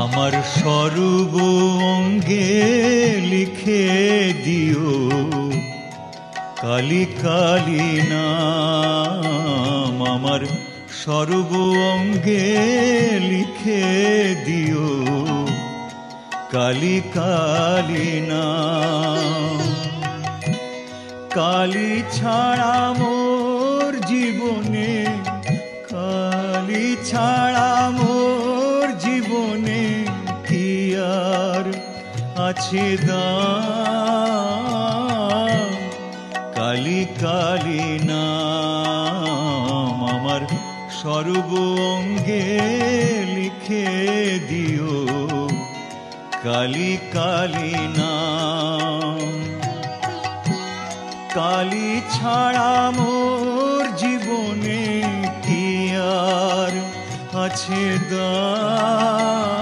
আমার সর্ব অঙ্গে লিখে দিও কালী কালী নাম। আমার সর্ব অঙ্গে লিখে দিও কালী কালী নাম। কালী ছাড়া মোর জীবনে, কালী ছাড়া মোর জীবনে কি আর আছে দাম। কালী কালী নাম আমার সর্ব অঙ্গে লিখে দিও কালী কালী নাম। কালী ছাড়া মোর জীবনে কি আর আছে দাম।